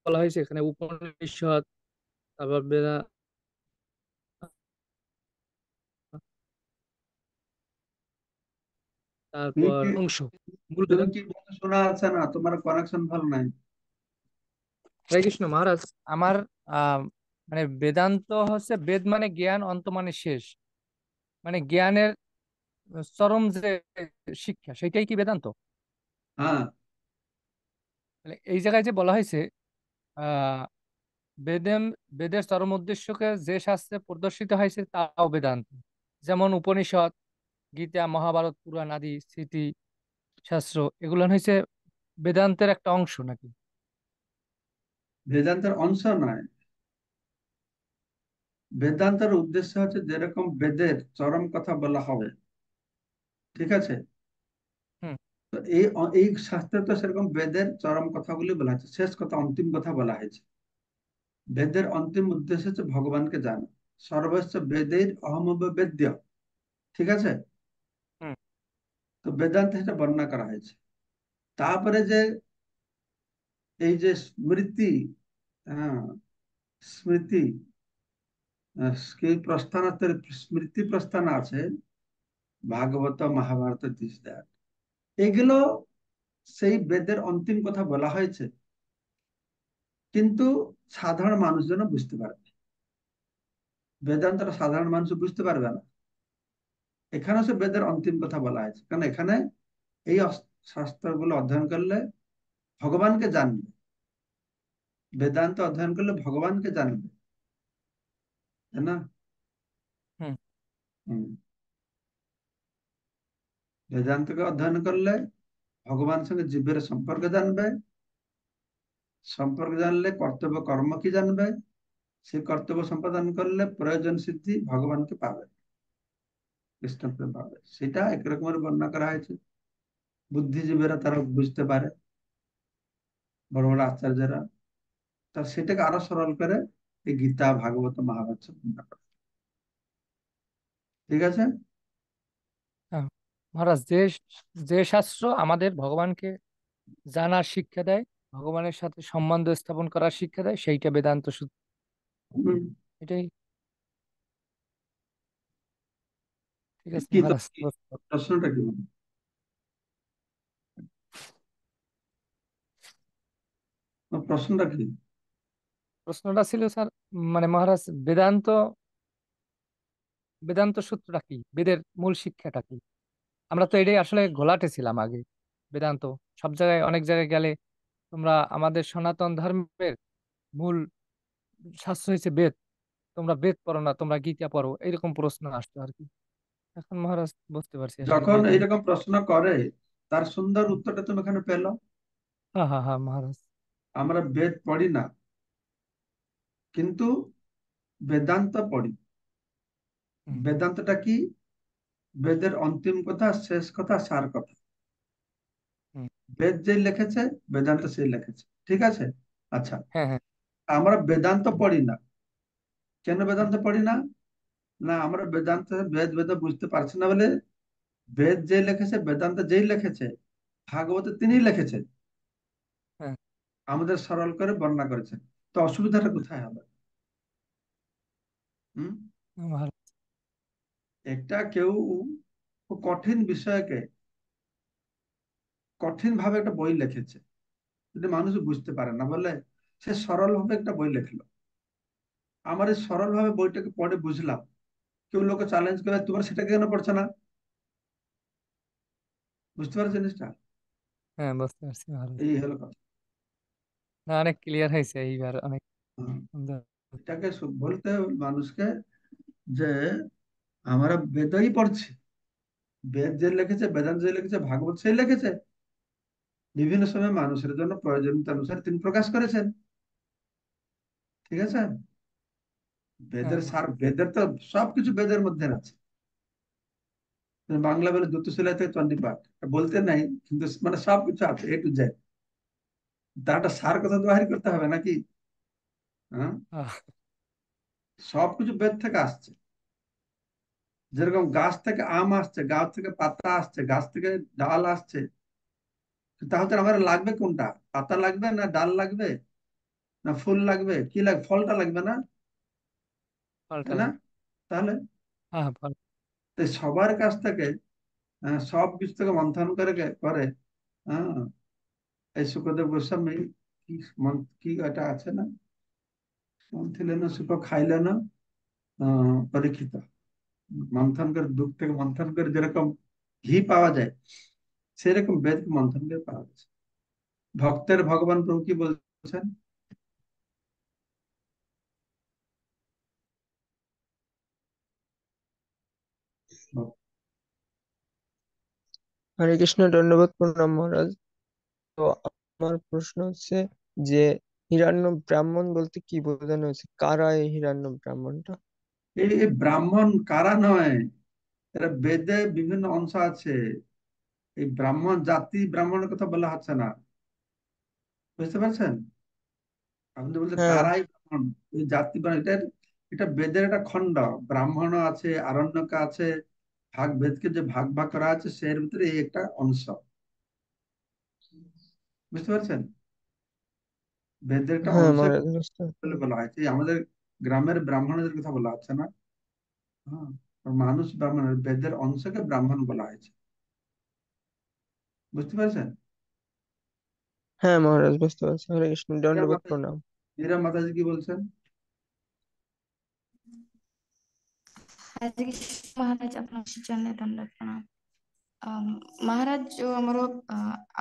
বলা হয়েছে এখানে, উপনিষদ, তারপর তুমি তারপর কি অংশ, মূল তুমি বেদান্ত। কি বলছো শোনা যাচ্ছে না? তোমার কানেকশন ভালো নাই। হরে কৃষ্ণ মহারাজ, আমার আহ মানে বেদান্ত হচ্ছে, বেদ মানে জ্ঞান, অন্ত মানে শেষ, মানে জ্ঞানের চরম যে শিক্ষা, সেটাই কি বেদান্ত? হ্যাঁ, তাহলে এই জায়গায় যে বলা হয়েছে, আহ বেদে বেদের চরম উদ্দেশ্যকে যে শাস্ত্রে প্রদর্শিত হয়েছে তাও বেদান্ত। যেমন উপনিষদ, গীতা, মহাভারত, পুরাণ আদি স্মৃতি শাস্ত্র, এগুলো হয়েছে বেদান্তের একটা অংশ নাকি? বেদান্তের অংশ নয়। বেদান্তের উদ্দেশ্য হচ্ছে যেরকম বেদের চরম কথা বলা হবে, ঠিক আছে? হুম। তো এই শাস্ত্রে তো সেরকম বেদের চরম কথাগুলি বলা হয়েছে, শেষ কথা, অন্তিম কথা বলা হয়েছে। বেদের অন্তিম উদ্দেশ্য হচ্ছে ভগবানকে জানা। সর্বস্ব বেদের অহমব্য বেদ্য, ঠিক আছে? হুম। তো বেদান্তে সেটা বর্ণনা করা হয়েছে। তারপরে যে এই যে স্মৃতি, হ্যাঁ, স্মৃতি, কি প্রস্থান, স্মৃতি প্রস্থান আছে, ভাগবত, মহাভারত, তিসরা, এগুলো সেই বেদের অন্তিম কথা বলা হয়েছে, কিন্তু সাধারণ মানুষ যেন বুঝতে পারবে। বেদান্তটা সাধারণ মানুষ বুঝতে পারবে না। এখানে সে বেদের অন্তিম কথা বলা হয়েছে, কারণ এখানে এই শাস্ত্রগুলো অধ্যয়ন করলে ভগবানকে জানবে। বেদান্ত অধ্যয়ন করলে ভগবানকে জানবে, তাই না? হুম। হম। বেদান্তকে অধ্যয়ন করলে ভগবানের সঙ্গে জীবের সম্পর্ক জানবে। সম্পর্ক জানলে কর্তব্য কর্ম কি জানবে। সেই কর্তব্য সম্পাদন করলে প্রয়োজন সিদ্ধি ভগবানকে পাবে, কৃষ্ণকে পাবে। সেটা একরকমের বর্ণনা করা হয়েছে। বুদ্ধিজীবীরা তারা বুঝতে পারে, বড় বড় আচার্যরা, তার সেটাকে আরো সরল করে এই গীতা, ভাগবত, মহাভারত সব বর্ণনা করে। ঠিক আছে। হ্যাঁ মহারাজ, যে যে শাস্ত্র আমাদের ভগবানকে জানার শিক্ষা দেয়, ভগবানের সাথে সম্বন্ধ স্থাপন করার শিক্ষা দেয়, সেইটা বেদান্ত সূত্র। হম। এটাই। ঠিক আছে কি তো মহারাজ, কি প্রশ্নটা কি বলো? প্রশ্নটা কি? প্রশ্নটা ছিল স্যার, মানে মহারাজ, বেদান্ত বেদান্ত সূত্রটা কি, বেদের মূল শিক্ষাটা কি? আমরা তো এটাই আসলে ঘোলাটে ছিলাম আগে। বেদান্ত সব জায়গায়, অনেক জায়গায় গেলে, তোমরা আমাদের সনাতন ধর্মের মূল শাস্ত্র হয়েছে বেদ, তোমরা বেদ পড়ো না, তোমরা গীতা পড়ো, এরকম প্রশ্ন আসতো আর কি। এখন মহারাজ বুঝতে পারছি আসলে যখন বেদই। এইরকম প্রশ্ন করে, তার সুন্দর উত্তরটা তুমি এখানে পেলো। হ্যাঁ, হ্যাঁ, হ্যাঁ মহারাজ। আমরা বেদ পড়ি না, কিন্তু বেদান্ত পড়ি। হুম। বেদান্তটা কি? বেদের অন্তিম কথা, শেষ কথা, সার কথা। হুম। বেদ যে লিখেছে, বেদান্ত সেই লিখেছে, ঠিক আছে? আচ্ছা, হ্যাঁ, হ্যাঁ। আমরা বেদান্ত পড়ি না। কেন বেদান্ত পড়ি না? না, আমরা বেদান্ত বেদ বেদ বুঝতে পারছি না বলে, বেদ যে লিখেছে, বেদান্ত যেই লিখেছে, ভাগবত তিনি লিখেছেন, হ্যাঁ আমাদের সরল করে বর্ণনা করেছেন। তো অসুবিধাটা কোথায় হবে? হম। মহারাজ। একটা কেউ খুব কঠিন বিষয়কে কঠিন ভাবে একটা বই লিখেছে, যদি মানুষ বুঝতে পারে না বলে, সে সরল ভাবে একটা বই লিখলো, আমার এই সরল ভাবে বইটাকে পড়ে বুঝলাম, কেউ লোকে চ্যালেঞ্জ করে তোমরা সেটা কেন পড়ছো না। বুঝতে পারছো জিনিসটা? হ্যাঁ, বুঝতে পারছি ভালো। এই হলো কথা। না, অনেক ক্লিয়ার হয়েছে এইবার, অনেক হ্যাঁ, সুন্দর। এটাকে বলতে হবে মানুষকে যে আমরা বেদই পড়ছি। বেদ যে লিখেছে, বেদান্ত যে লিখেছে, ভাগবত সেই লিখেছে। বিভিন্ন সময় মানুষের জন্য প্রয়োজনীয়তা অনুসারে তিনি প্রকাশ করেছেন। ঠিক আছে। হ্যাঁ বেদের সার, মহারাজ। বেদের তো সবকিছু বেদের মধ্যে আছে। বাংলা বলে দ্যুতিশীলা থেকে চণ্ডীপাঠ বলতে নাই, কিন্তু মানে সবকিছু আছে এ টু জেড। তার একটা সার কথা তো বাহির করতে হবে নাকি? হ্যাঁ, আহ, সবকিছু বেদ থেকে আসছে। যেরকম গাছ থেকে আম আসছে, গাছ থেকে পাতা আসছে, গাছ থেকে ডাল আসছে। তাহলে আমার লাগবে কোনটা? পাতা লাগবে না ডাল লাগবে, না ফুল লাগবে, কি লাগবে? ফলটা লাগবে না, ফলটা তাই না? লাগে। তাহলে হ্যাঁ, ফল। তো সবার কাছ থেকে সব কিছু থেকে মন্থন করে করে। হ্যাঁ, এই সুখদেব গোস্বামী কি কি এটা আছে না, ছিলেন সুখ খাইলেন পরীক্ষিত। মন্থন করে, দুঃখ থেকে মন্থন করে যেরকম ঘি পাওয়া যায়, সেরকম বেদকে মন্থন করে পাওয়া যাচ্ছে। ভক্তের ভগবান প্রভু কি বলছেন? হরে কৃষ্ণ, দণ্ডবোধ প্রণাম মহারাজ। তো আমার প্রশ্ন হচ্ছে যে হিরণ্য ব্রাহ্মণ বলতে কি বোঝানো হয়েছে? কারা এই হিরণ্য ব্রাহ্মণটা? এই ব্রাহ্মণ কারা নয়, এরা বেদে বিভিন্ন অংশ আছে। এই ব্রাহ্মণ জাতি, ব্রাহ্মণের কথা বলা হচ্ছে না। বুঝতে পারছেন? আপনি বলছেন হ্যাঁ, কারাই ব্রাহ্মণ, এই জাতি এটা এটা বেদের একটা খণ্ড। ব্রাহ্মণ আছে, আরণ্যক আছে, ভাগ বেদকে যে ভাগ ভাগ করা আছে সের ভিতরে এই একটা অংশ। বুঝতে পারছেন? বেদের একটা হ্যাঁ অংশ মহারাজ, বুঝতে বলে বলা হয়েছে। এই আমাদের গ্রামের ব্রাহ্মণদের কথা বলা হচ্ছে না। হ্যাঁ, মানুষ ব্রাহ্মণের বেদের অংশকে ব্রাহ্মণ বলা হয়েছে। বুঝতে পারছেন? হ্যাঁ মহারাজ, বুঝতে পারছি। হরে কৃষ্ণ, মীরা দণ্ডবোধ মাতাজি, প্রণাম। মীরা মাতাজি কি বলছেন? ଆଜି ମହାରାଜ ଆପଣଙ୍କ ଚରଣରେ ଦଣ୍ଡ ପ୍ରଣାମ। ମହାରାଜ ଯୋଉ ଆମର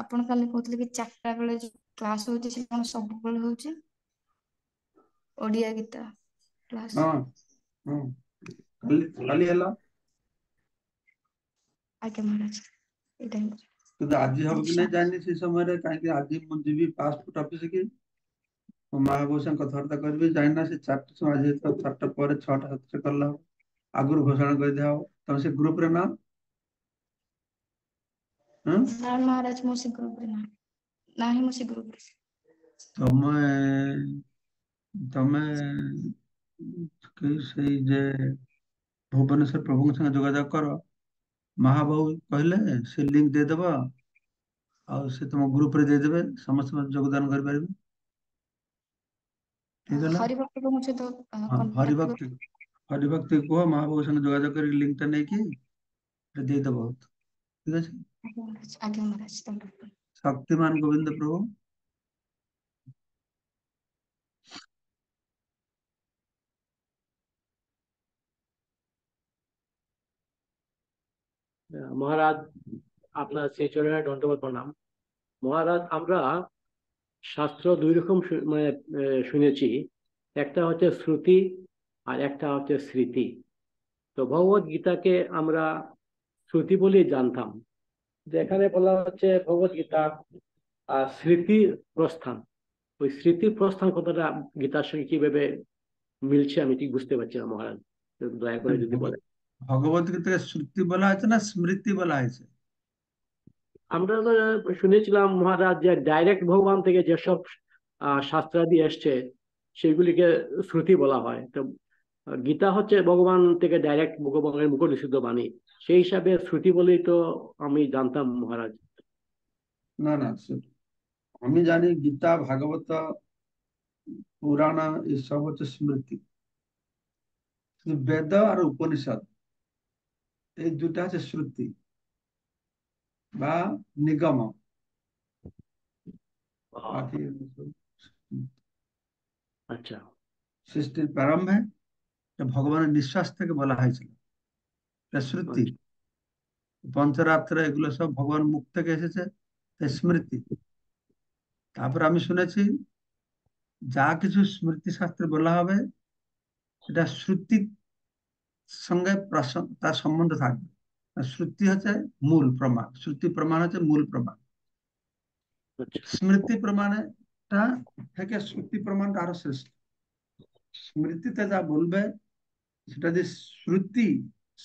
ଆପଣ କାଲି କହୁଥିଲେ କି 4ଟା ବେଳେ ଯୋଉ କ୍ଲାସ ହଉଛି ସେଟା କଣ ସବୁବେଳେ ହଉଛି? ଓଡିଆ ଗୀତ କ୍ଲାସ। ହଁ, ହଁ, କାଲି କାଲି ହେଲା। ଆଜ୍ଞା ମହାରାଜ, ଏଇଟା ହିଁ କିନ୍ତୁ ଆଜି ହବ କି ଆଚ୍ଛା। ନାହିଁ ଜାଣିନି ସେ ସମୟରେ, କାହିଁକି ଆଜି ମୁଁ ଯିବି ପାସପୋର୍ଟ ଅଫିସ କି ମୋ ମା ବୋଉ ସାଙ୍ଗେ କଥାବାର୍ତ୍ତା କରିବି। ଜାଣିନା ସେ 4ଟା ସମୟ, ଆଜି ତ 4ଟା ପରେ 6ଟା 7ଟା କଲା ହବ। ଆଗରୁ ଘୋଷଣା କରିଦିଆ ହବ। ତମେ ସେ ଗ୍ରୁପରେ ନାଅ। ହଁ, ନା ମହାରାଜ, ମୁଁ ସେ ଗ୍ରୁପରେ ନାହିଁ, ମୁଁ ସେ ଗ୍ରୁପରେ। ତମେ ତମେ ସେଇ ଯେ ଭୁବନେଶ୍ୱର ପ୍ରଭୁଙ୍କ ସାଙ୍ଗେ ଯୋଗାଯୋଗ କର। ମହାବାବୁ କହିଲେ ସେ ଲିଙ୍କ ଦେଇଦବ, ଆଉ ସେ ତମ ଗ୍ରୁପରେ ଦେଇଦେବେ, ସମସ୍ତେ ଯୋଗଦାନ କରିପାରିବେ। ଠିକ ହେଲା। ହରିଭକ୍ତ ମୋ ସହିତ ହଁ, କଣ୍ଟାକ୍ଟ ହରିଭକ୍ତି, କର। ହରିଭକ୍ତି କୁହ ମହାବାବୁ ସାଙ୍ଗେ ଯୋଗାଯୋଗ କରିକି ଲିଙ୍କଟା ନେଇକି এটা ଦେଇଦବ। ଠିକ ଅଛି। ଆଜ୍ଞା ମହାରାଜ, ଦଣ୍ଡ ପ୍ରଣାମ। ଶକ୍ତିମାନ ଗୋବିନ୍ଦ ପ୍ରଭୁ। মহারাজ, আপনার সেই চরণে দণ্ডবোধ প্রণাম। মহারাজ, আমরা শাস্ত্র দুই রকম মানে শুনেছি। একটা হচ্ছে শ্রুতি, আর একটা হচ্ছে স্মৃতি। তো ভগবত গীতাকে আমরা শ্রুতি বলেই জানতাম। যে এখানে বলা হচ্ছে ভগবত গীতা আর স্মৃতির প্রস্থান। ওই স্মৃতির প্রস্থান কথাটা গীতার সঙ্গে কিভাবে মিলছে আমি ঠিক বুঝতে পারছি না মহারাজ, একটু দয়া করে যদি বলেন। ভগবত গীতাকে শ্রুতি বলা হয়েছে না স্মৃতি বলা হয়েছে? আমরা তো শুনেছিলাম মহারাজ যে ডাইরেক্ট ভগবান থেকে যেসব শাস্ত্রাদি এসছে সেগুলিকে শ্রুতি বলা হয়। তো গীতা হচ্ছে ভগবান থেকে ডাইরেক্ট ভগবানের মুখ নিষিদ্ধ বাণী, সেই হিসাবে শ্রুতি বলেই তো আমি জানতাম মহারাজ। না না, আমি জানি গীতা, ভাগবত, পুরাণ এসব হচ্ছে স্মৃতি। কিন্তু বেদ আর উপনিষদ এই দুটা হচ্ছে শ্রুতি বা নিগম। আহ, বাকি আচ্ছা। সৃষ্টির প্রারম্ভে এটা ভগবানের নিঃশ্বাস থেকে বলা হয়েছিল, এটা শ্রুতি। আচ্ছা। পঞ্চরাত্র এগুলো সব ভগবান মুখ থেকে এসেছে, তাই স্মৃতি। তারপর আমি শুনেছি যা কিছু স্মৃতি শাস্ত্রে বলা হবে এটা শ্রুতির সঙ্গে তার সম্বন্ধ থাকবে। আর শ্রুতি হচ্ছে মূল প্রমাণ, শ্রুতি প্রমাণ হচ্ছে মূল প্রমাণ। আচ্ছা। স্মৃতি প্রমাণটা থেকে শ্রুতি প্রমাণটা আরো শ্রেষ্ঠ। স্মৃতিতে যা বলবে সেটা যদি শ্রুতি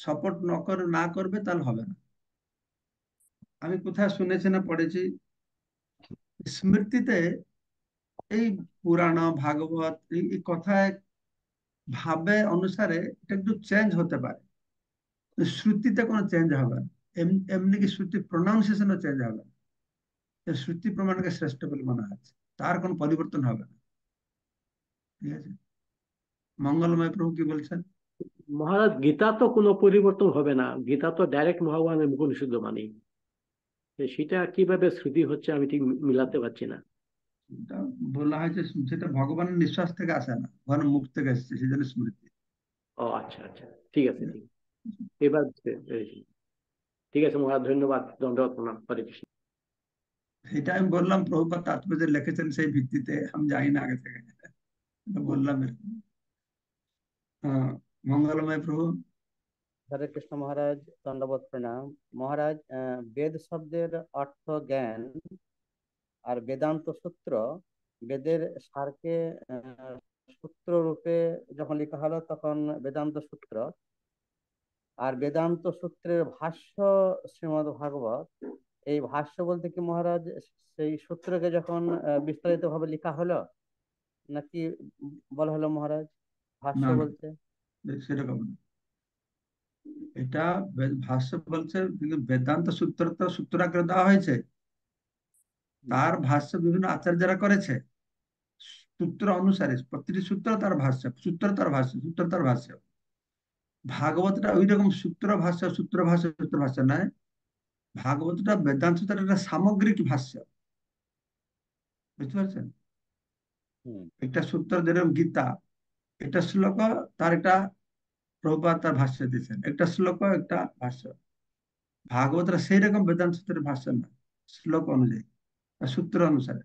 সাপোর্ট না করবে তাহলে হবে না। আমি কোথায় শুনেছি না পড়েছি, স্মৃতিতে এই পুরাণ ভাগবত এই কথায় ভাবে অনুসারে এটা একটু চেঞ্জ হতে পারে, শ্রুতিতে কোনো চেঞ্জ হবে না। এমনি কি শ্রুতি প্রোনাউন্সিয়েশনও চেঞ্জ হবে না। শ্রুতি প্রমাণকে শ্রেষ্ঠ বলে মনে হচ্ছে, তার কোনো পরিবর্তন হবে না। ঠিক আছে, মঙ্গলময় প্রভু কি বলছেন? মহারাজ, গীতা তো কোনো পরিবর্তন হবে না, গীতা তো ডাইরেক্ট ভগবানের মুখ নিষিদ্ধ বাণী। সেটা কিভাবে শ্রুতি হচ্ছে আমি ঠিক মিলাতে পারছি না। এটা বলা হয়েছে সেটা ভগবানের নিঃশ্বাস থেকে আসে না, ভগবানের মুখ থেকে এসেছে, সেই জন্য স্মৃতি। ও আচ্ছা আচ্ছা, ঠিক আছে, ঠিক আছে। এবার পেরেছি। ঠিক আছে মহারাজ, ধন্যবাদ, দণ্ডবত প্রণাম, হরে কৃষ্ণ। এটা আমি বললাম প্রভুপাদ তাৎপর্য লিখেছেন সেই ভিত্তিতে, আমি জানি না আগে থেকে, এটা বললাম এরকম। হ্যাঁ, মঙ্গলময় প্রভু। হরে কৃষ্ণ মহারাজ, দণ্ডবত প্রণাম মহারাজ। বেদ শব্দের অর্থ জ্ঞান, আর বেদান্ত সূত্র বেদের সারকে সূত্র রূপে যখন লেখা হলো তখন বেদান্ত সূত্র, আর বেদান্ত সূত্রের ভাষ্য শ্রীমদ্ ভাগবত। এই ভাষ্য বলতে কি মহারাজ সেই সূত্রকে যখন বিস্তারিত ভাবে লেখা হলো নাকি বলা হলো মহারাজ ভাষ্য না না, বলতে? সেরকম না। এটা ভাষ্য বলছে, কিন্তু বেদান্ত সূত্র তো সূত্র আকারে দেওয়া হয়েছে, তার ভাষ্য বিভিন্ন আচার্যরা করেছে সূত্র অনুসারে। প্রতিটি সূত্র তার ভাষ্য, সূত্র তার ভাষ্য, সূত্র তার ভাষ্য। ভাগবতটা ওই রকম সূত্র ভাষ্য, সূত্র ভাষ্য, সূত্র ভাষ্য নয়। ভাগবতটা বেদান্ত সূত্রের একটা সামগ্রিক ভাষ্য, বুঝতে পারছেন? হুম। একটা সূত্র যেরকম গীতা, একটা শ্লোক তার একটা প্রভুপাদ তার ভাষ্য দিয়েছেন, একটা শ্লোক একটা ভাষ্য। ভাগবতরা সেই রকম বেদান্ত সূত্রের ভাষ্য না, শ্লোক অনুযায়ী বা সূত্র অনুসারে।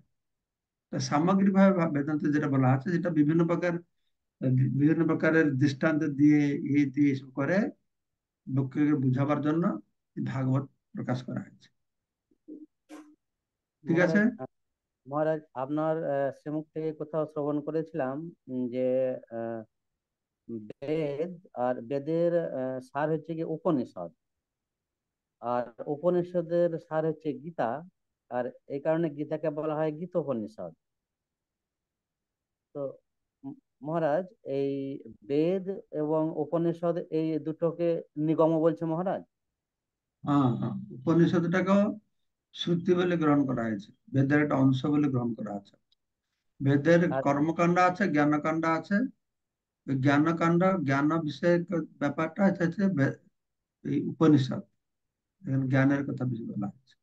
সামগ্রিক ভাবে বেদান্ত যেটা বলা আছে, যেটা বিভিন্ন প্রকারের দৃষ্টান্ত দিয়ে দিয়ে এসব করে লোককে বুঝাবার জন্য ভাগবত প্রকাশ করা হয়েছে। ঠিক আছে। মহারাজ, মহারাজ আপনার শ্রীমুখ থেকে কোথাও শ্রবণ করেছিলাম যে আহ, বেদ আর বেদের সার হচ্ছে কি উপনিষদ, আর উপনিষদের সার হচ্ছে গীতা, আর এই কারণে গীতাকে বলা হয় গীতোপনিষদ। তো মহারাজ এই বেদ এবং উপনিষদ এই দুটোকে নিগম বলছে মহারাজ? হ্যাঁ হ্যাঁ, উপনিষদটাকেও শ্রুতি বলে গ্রহণ করা হয়েছে, বেদের একটা অংশ বলে গ্রহণ করা আছে। বেদের আর কর্মকাণ্ড আছে, জ্ঞানকাণ্ড আছে। ওই জ্ঞানকাণ্ড, জ্ঞান বিষয়ক ব্যাপারটা হচ্ছে এই উপনিষদ, এখানে জ্ঞানের কথা বেশি বলা হচ্ছে।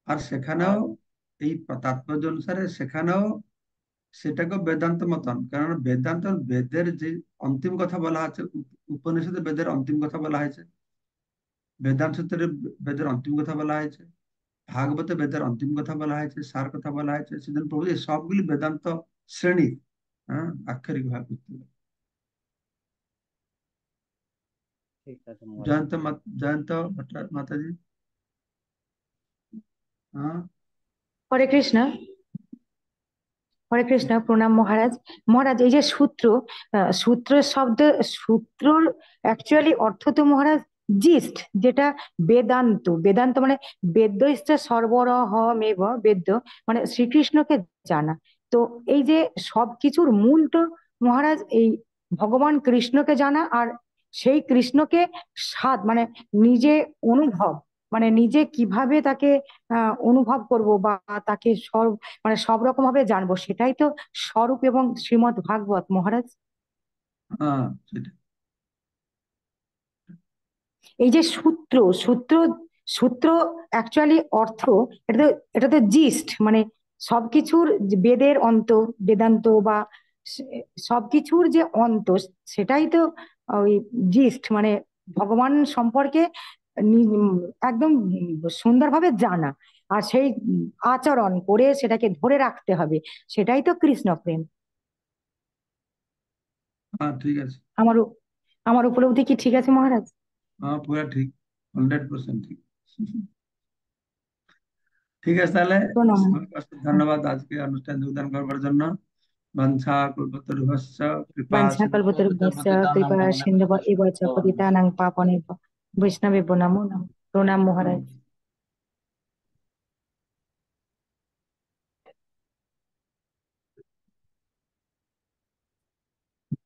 আর সেখানেও আর এই তাৎপর্য অনুসারে সেখানেও সেটাকে বেদান্ত মতন, কারণ বেদান্ত বেদের যে অন্তিম কথা বলা আছে, উপনিষদে বেদের অন্তিম কথা বলা হয়েছে, বেদান্ত সূত্রে বেদের অন্তিম কথা বলা হয়েছে, ভাগবতে বেদের অন্তিম কথা বলা হয়েছে, সার কথা বলা হয়েছে। সেদিন প্রভু এই সবগুলি বেদান্ত শ্রেণী, হ্যাঁ, আক্ষরিক ভাবে বুঝতে হবে। ঠিক আছে মহারাজ। জয়ন্ত মাতাজি। হ্যাঁ, হরে কৃষ্ণ, হরে কৃষ্ণ, প্রণাম মহারাজ। মহারাজ এই যে সূত্র, সূত্র শব্দ, সূত্রর অ্যাকচুয়ালি অর্থ তো মহারাজ জিস্ট, যেটা বেদান্ত। বেদান্ত মানে বেদ্যস্ত সর্বরহমেব বেদ্য, মানে শ্রীকৃষ্ণকে জানা। তো এই যে সবকিছুর মূল তো মহারাজ এই ভগবান কৃষ্ণকে জানা, আর সেই কৃষ্ণকে স্বাদ মানে নিজে অনুভব, মানে নিজে কিভাবে তাকে অনুভব করব বা তাকে মানে সব রকম ভাবে জানবো, সেটাই তো স্বরূপ এবং শ্রীমদ্ ভাগবত মহারাজ। হ্যাঁ, সেটা। এই যে সূত্র, সূত্র সূত্র অ্যাকচুয়ালি অর্থ, এটা তো জিস্ট, মানে সবকিছুর যে বেদের অন্ত, বেদান্ত বা সবকিছুর যে অন্ত, সেটাই তো ওই জিস্ট, মানে ভগবান সম্পর্কে একদম সুন্দরভাবে জানা, আর সেই আচরণ করে সেটাকে ধরে রাখতে হবে, সেটাই তো কৃষ্ণ প্রেম। हाँ ठीक है। আমার আমার উপলব্ধি কি ঠিক আছে মহারাজ? हाँ पूरा ठीक, 100% ঠিক। ঠিক আছে তাহলে, প্রণাম। সবাইকে অশেষ ধন্যবাদ আজকে অনুষ্ঠানে যোগদান করবার জন্য। বাঞ্ছা কল্পতরুভ্যশ্চ কৃপা বাঞ্ছা সিন্ধুভ্যশ্চ কল্পতরুভ্যশ্চ পতিতানাং কৃপা পাবনেভ্যো সিন্ধুভ্য এব চ বৈষ্ণবেভ্যো নমো পতিতানাং পাবনেভ্যো বৈষ্ণবেভ্যো নমো নমঃ। প্রণাম মহারাজ।